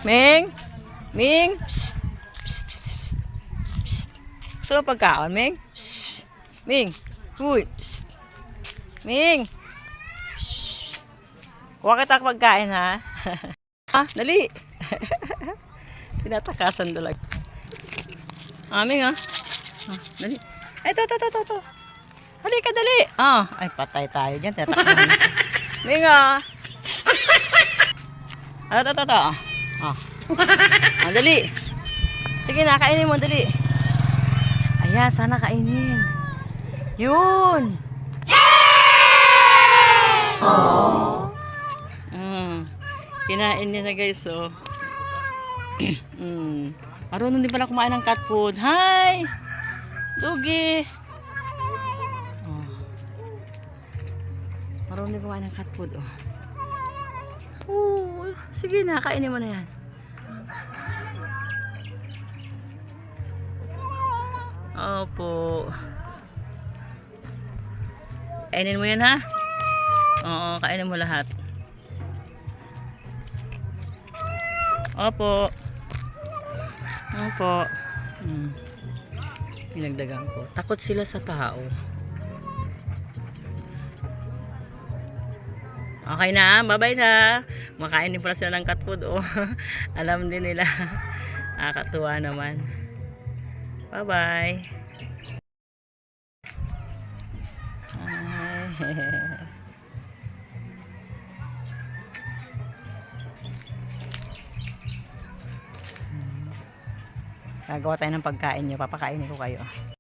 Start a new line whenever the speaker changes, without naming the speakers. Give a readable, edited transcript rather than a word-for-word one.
Ming! Ming! Psst, psst, psst, psst, psst. Gusto mo pagkaon, Ming? Psst, Ming! Uy! Psst. Ming! Psst. Kuha kita pagkain, ha? Ah, dali! Tinatakasan dalag. Ming, ha? Ah, dali. Ay, to. Halika, dali! Ah, ay, patay tayo dyan. Tinatakbuhan. Ming, ha? Ah, to. Ah. Ah, dali. Sige na, kainin mo, dali. Ayan, sana kainin. Yun. Aww. Kinain niya na guys, oh. Marunong din pala kumain ng cat food. Hi! Dugi! Oh. Marunong din kumain ng cat food, oh. Oh, sige na, kainin mo na yan. Opo. Kainin mo yan, ha? Oo, kainin mo lahat. Opo. Opo. Pinagdagan ko. Takot sila sa tao. Okay na, bye-bye na. Makain din pala sila ng cat food, oh. Alam din nila. Nakakatuwa naman. Bye-bye. Gagawa tayo ng pagkain nyo. Papakainin ko kayo.